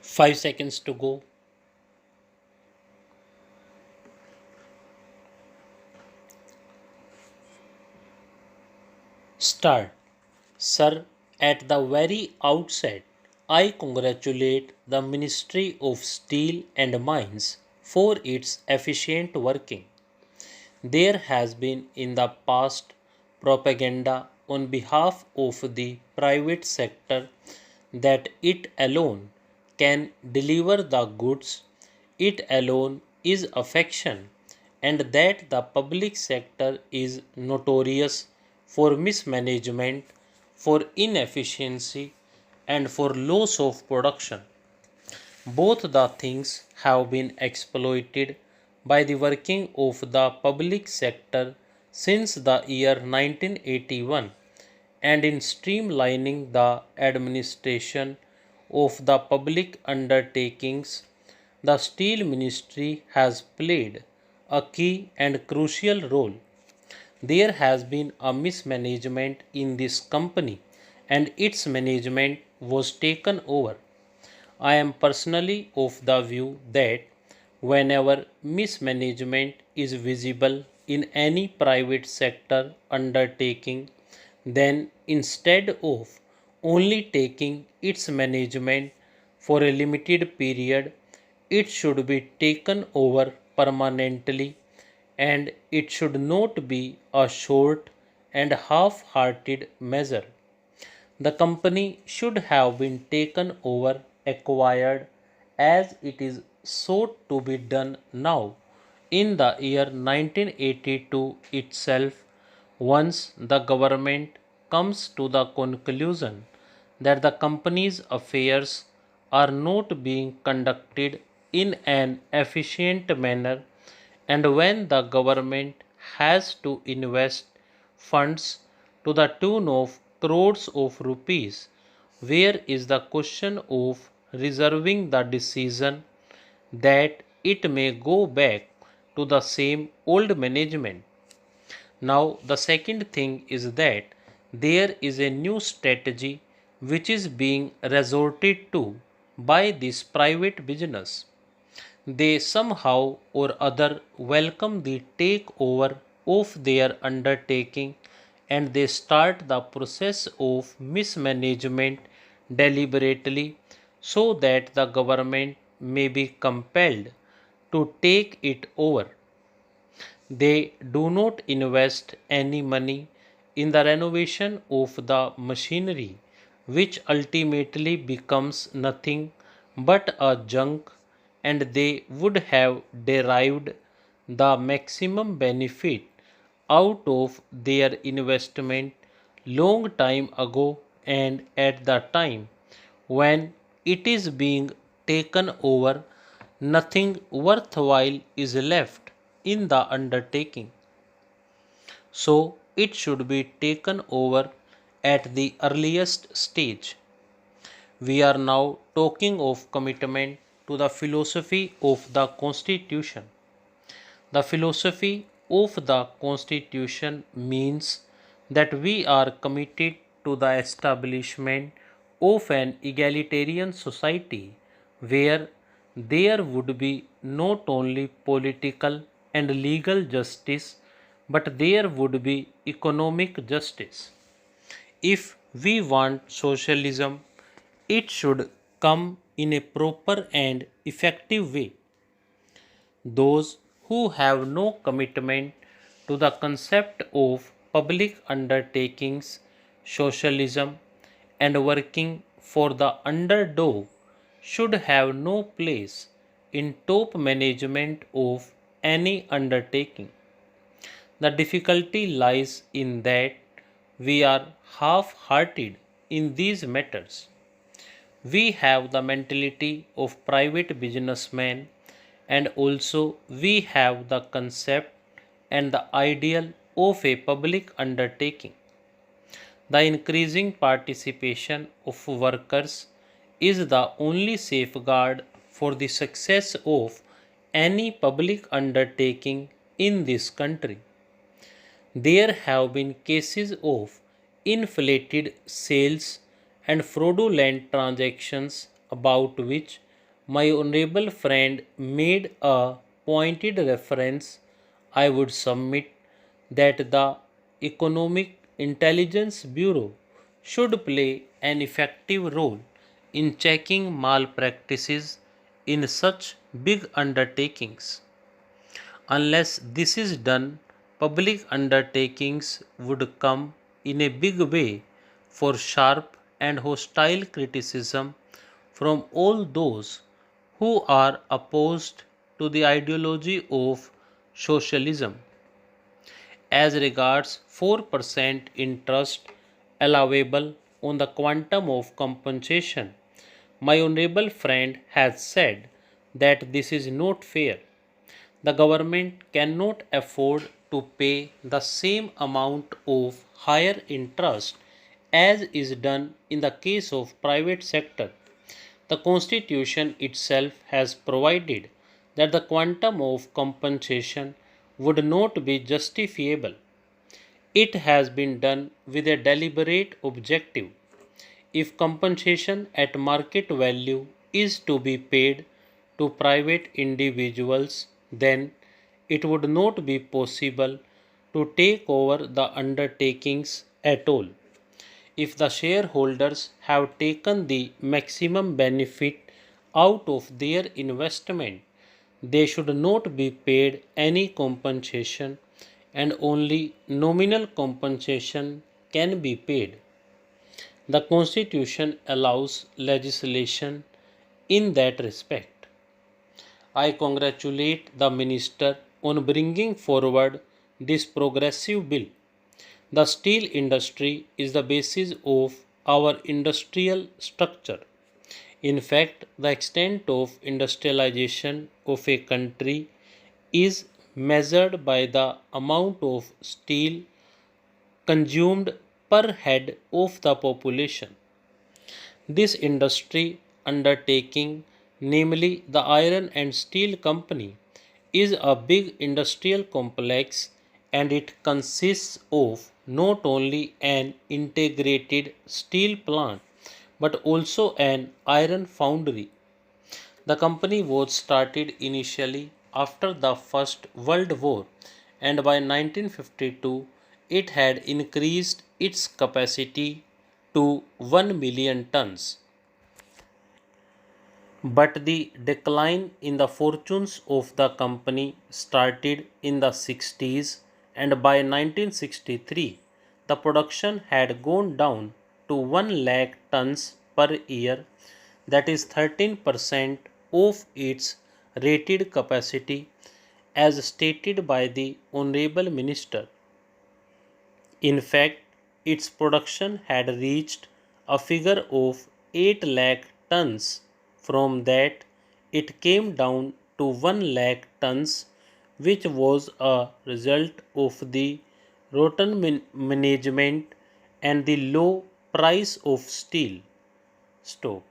5 seconds to go. Start. Sir, at the very outset, I congratulate the Ministry of Steel and Mines for its efficient working. There has been in the past propaganda on behalf of the private sector that it alone can deliver the goods, it alone is affection, and that the public sector is notorious for mismanagement, for inefficiency, and for loss of production. Both the things have been exploited by the working of the public sector since the year 1981, and in streamlining the administration of the public undertakings, the Steel Ministry has played a key and crucial role. There has been a mismanagement in this company, and its management was taken over. I am personally of the view that whenever mismanagement is visible in any private sector undertaking, then instead of only taking its management for a limited period, it should be taken over permanently, and it should not be a short and half hearted measure. The company should have been taken over, acquired, as it is sought to be done now in the year 1982 itself, once the government comes to the conclusion that the company's affairs are not being conducted in an efficient manner, and when the government has to invest funds to the tune of crores of rupees, where is the question of reserving the decision that it may go back to the same old management? Now, the second thing is that there is a new strategy which is being resorted to by this private business. They somehow or other welcome the takeover of their undertaking, and they start the process of mismanagement deliberately so that the government may be compelled to take it over. They do not invest any money in the renovation of the machinery, which ultimately becomes nothing but a junk, and they would have derived the maximum benefit out of their investment long time ago, and at the time when it is being taken over, nothing worthwhile is left in the undertaking. So it should be taken over at the earliest stage. We are now talking of commitment to the philosophy of the Constitution. The philosophy of the Constitution means that we are committed to the establishment of an egalitarian society where there would be not only political and legal justice, but there would be economic justice. If we want socialism, it should come in a proper and effective way. Those who have no commitment to the concept of public undertakings, socialism, and working for the underdog should have no place in top management of any undertaking. The difficulty lies in that we are half hearted in these matters. We have the mentality of private businessmen, and also we have the concept and the ideal of a public undertaking. The increasing participation of workers is the only safeguard for the success of any public undertaking in this country. There have been cases of inflated sales and fraudulent transactions about which My honorable friend made a pointed reference. I would submit that the Economic Intelligence Bureau should play an effective role in checking malpractices in such big undertakings. Unless this is done, public undertakings would come in a big way for sharp and hostile criticism from all those who are opposed to the ideology of socialism. As regards 4% interest allowable on the quantum of compensation, my honorable friend has said that this is not fair. The government cannot afford to pay the same amount of higher interest as is done in the case of private sector. The constitution itself has provided that the quantum of compensation would not be justifiable. It has been done with a deliberate objective. If compensation at market value is to be paid to private individuals, then it would not be possible to take over the undertakings at all. If the shareholders have taken the maximum benefit out of their investment, they should not be paid any compensation and only nominal compensation can be paid. The Constitution allows legislation in that respect. I congratulate the Minister on bringing forward this progressive bill. The steel industry is the basis of our industrial structure. In fact, the extent of industrialization of a country is measured by the amount of steel consumed per head of the population. This industry undertaking, namely the Iron and Steel Company, is a big industrial complex and it consists of not only an integrated steel plant but also an iron foundry. The company was started initially after the First World War and by 1952 it had increased its capacity to 1 million tons. But the decline in the fortunes of the company started in the 60s, and by 1963 the production had gone down to 1 lakh tons per year, that is 13% of its rated capacity, as stated by the Honorable Minister. In fact, its production had reached a figure of 8 lakh tons. From that, it came down to 1 lakh tons, which was a result of the rotten management and the low price of steel stock.